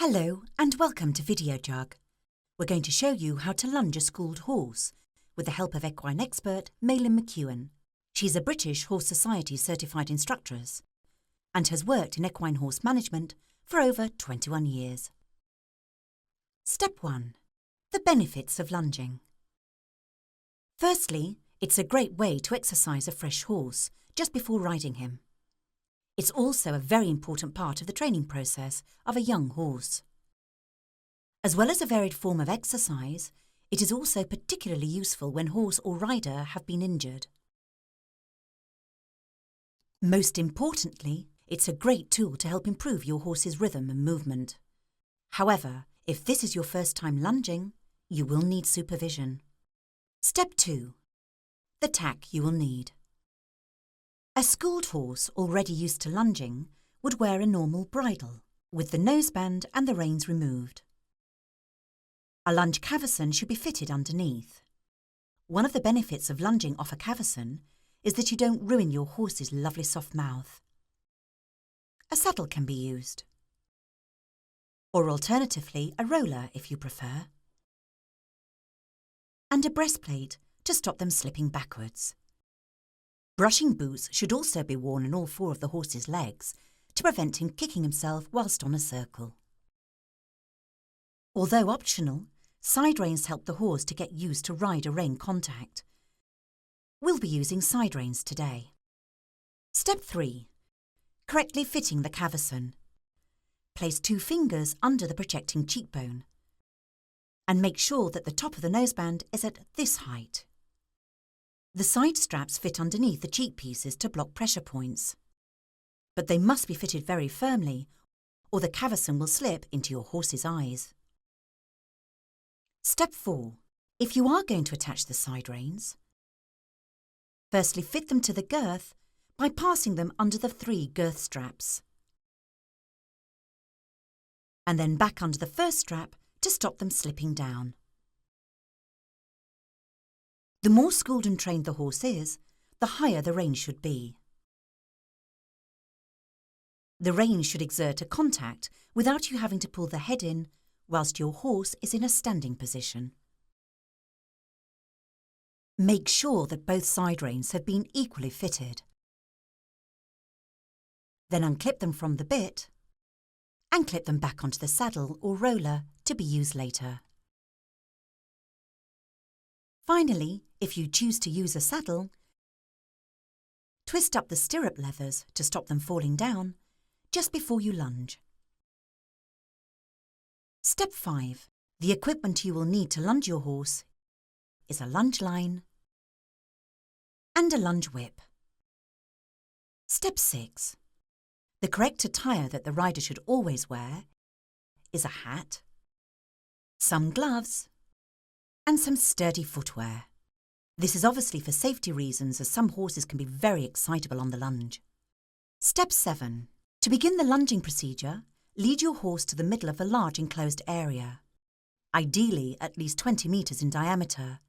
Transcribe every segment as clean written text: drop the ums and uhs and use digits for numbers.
Hello and welcome to Video Jug. We're going to show you how to lunge a schooled horse with the help of equine expert Malin McEwen. She's a British Horse Society certified instructress and has worked in equine horse management for over 21 years. Step 1. The benefits of lunging. Firstly, it's a great way to exercise a fresh horse just before riding him. It's also a very important part of the training process of a young horse. As well as a varied form of exercise, it is also particularly useful when horse or rider have been injured. Most importantly, it's a great tool to help improve your horse's rhythm and movement. However, if this is your first time lunging, you will need supervision. Step 2. The tack you will need. A schooled horse already used to lunging would wear a normal bridle, with the noseband and the reins removed. A lunge cavesson should be fitted underneath. One of the benefits of lunging off a cavesson is that you don't ruin your horse's lovely soft mouth. A saddle can be used, or alternatively a roller if you prefer, and a breastplate to stop them slipping backwards. Brushing boots should also be worn on all 4 of the horse's legs to prevent him kicking himself whilst on a circle. Although optional, side reins help the horse to get used to rider-rein contact. We'll be using side reins today. Step 3. Correctly fitting the caversan. Place 2 fingers under the projecting cheekbone and make sure that the top of the noseband is at this height. The side straps fit underneath the cheek pieces to block pressure points, but they must be fitted very firmly or the caversan will slip into your horse's eyes. Step 4. If you are going to attach the side reins, firstly fit them to the girth by passing them under the 3 girth straps, and then back under the first strap to stop them slipping down. The more schooled and trained the horse is, the higher the reins should be. The reins should exert a contact without you having to pull the head in whilst your horse is in a standing position. Make sure that both side reins have been equally fitted. Then unclip them from the bit and clip them back onto the saddle or roller to be used later. Finally, if you choose to use a saddle, twist up the stirrup leathers to stop them falling down just before you lunge. Step 5. The equipment you will need to lunge your horse is a lunge line and a lunge whip. Step 6. The correct attire that the rider should always wear is a hat, some gloves, and some sturdy footwear. This is obviously for safety reasons as some horses can be very excitable on the lunge. Step 7. To begin the lunging procedure, lead your horse to the middle of a large enclosed area, ideally at least 20 metres in diameter,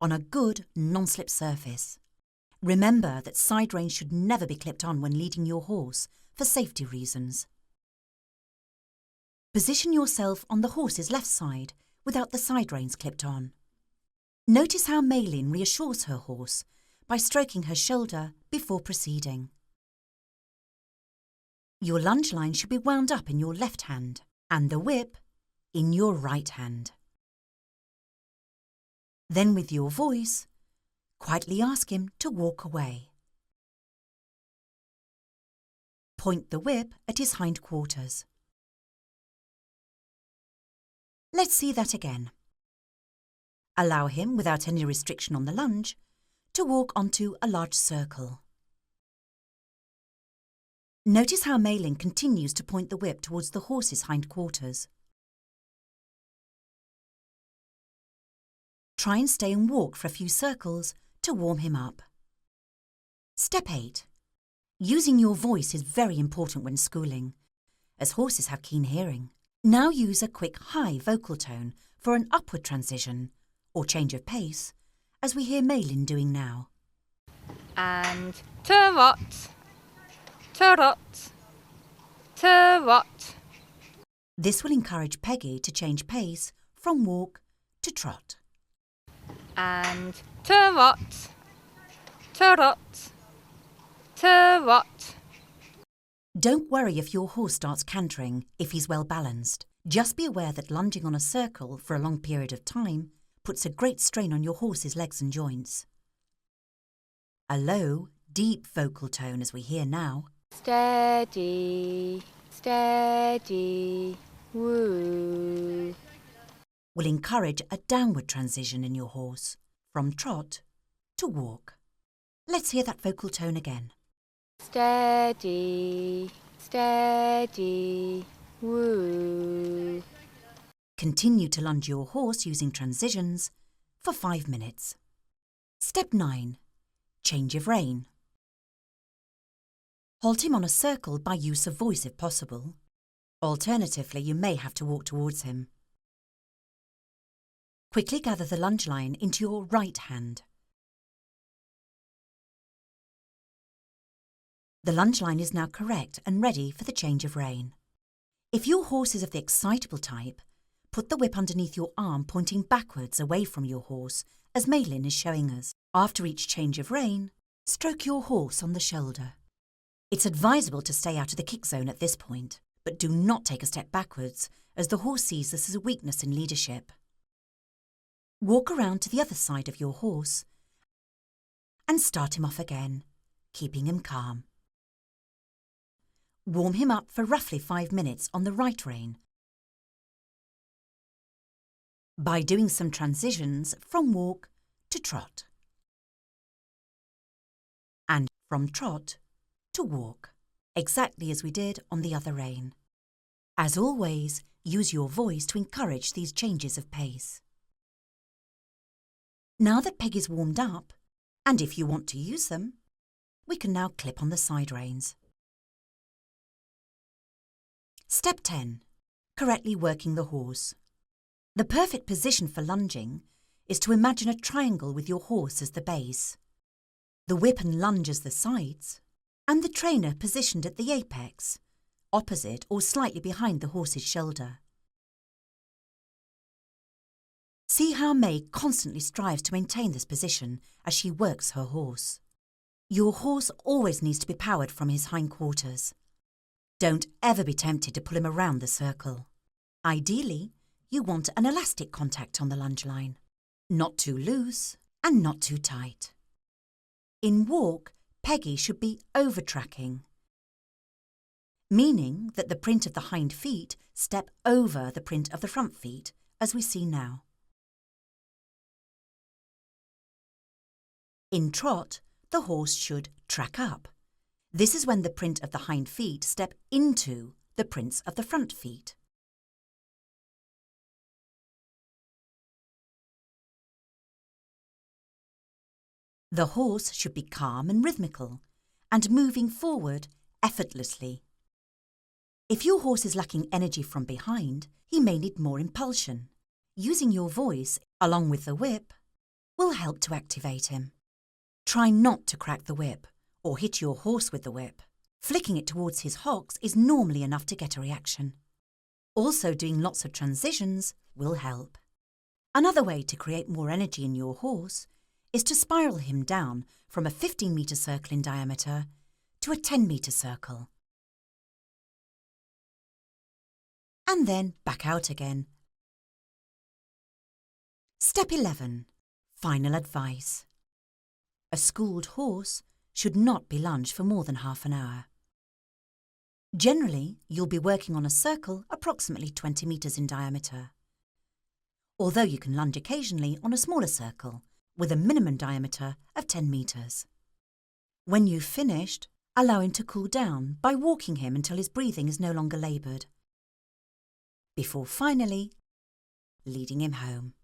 on a good non-slip surface. Remember that side reins should never be clipped on when leading your horse for safety reasons. Position yourself on the horse's left side without the side reins clipped on. Notice how Malin reassures her horse by stroking her shoulder before proceeding. Your lunge line should be wound up in your left hand and the whip in your right hand. Then with your voice, quietly ask him to walk away. Point the whip at his hindquarters. Let's see that again. Allow him, without any restriction on the lunge, to walk onto a large circle. Notice how Malin continues to point the whip towards the horse's hindquarters. Try and stay and walk for a few circles to warm him up. Step 8. Using your voice is very important when schooling, as horses have keen hearing. Now use a quick high vocal tone for an upward transition or change of pace, as we hear Malin doing now. And trot, trot, trot. This will encourage Peggy to change pace from walk to trot. And trot, trot, trot. Don't worry if your horse starts cantering if he's well balanced. Just be aware that lunging on a circle for a long period of time puts a great strain on your horse's legs and joints. A low, deep vocal tone as we hear now. Steady, steady, woo. Will encourage a downward transition in your horse from trot to walk. Let's hear that vocal tone again. Steady, steady, woo. Continue to lunge your horse using transitions for 5 minutes. Step 9. Change of rein. Halt him on a circle by use of voice if possible. Alternatively, you may have to walk towards him. Quickly gather the lunge line into your right hand. The lunge line is now correct and ready for the change of rein. If your horse is of the excitable type, put the whip underneath your arm pointing backwards away from your horse, as Maylin is showing us. After each change of rein, stroke your horse on the shoulder. It's advisable to stay out of the kick zone at this point, but do not take a step backwards, as the horse sees this as a weakness in leadership. Walk around to the other side of your horse and start him off again, keeping him calm. Warm him up for roughly 5 minutes on the right rein by doing some transitions from walk to trot and from trot to walk, exactly as we did on the other rein. As always, use your voice to encourage these changes of pace. Now that Peg is warmed up, and if you want to use them, we can now clip on the side reins. Step 10. Correctly working the horse. The perfect position for lunging is to imagine a triangle with your horse as the base, the whip and lunge as the sides, and the trainer positioned at the apex, opposite or slightly behind the horse's shoulder. See how May constantly strives to maintain this position as she works her horse. Your horse always needs to be powered from his hindquarters. Don't ever be tempted to pull him around the circle. Ideally, you want an elastic contact on the lunge line, not too loose and not too tight. In walk, Peggy should be over-tracking, meaning that the print of the hind feet step over the print of the front feet, as we see now. In trot, the horse should track up. This is when the print of the hind feet step into the prints of the front feet. The horse should be calm and rhythmical, and moving forward effortlessly. If your horse is lacking energy from behind, he may need more impulsion. Using your voice, along with the whip, will help to activate him. Try not to crack the whip or hit your horse with the whip. Flicking it towards his hocks is normally enough to get a reaction. Also, doing lots of transitions will help. Another way to create more energy in your horse is to spiral him down from a 15-metre circle in diameter to a 10-metre circle. And then back out again. Step 11. Final advice. A schooled horse should not be lunged for more than half an hour. Generally, you'll be working on a circle approximately 20 metres in diameter, although you can lunge occasionally on a smaller circle with a minimum diameter of 10 metres. When you've finished, allow him to cool down by walking him until his breathing is no longer laboured, before finally leading him home.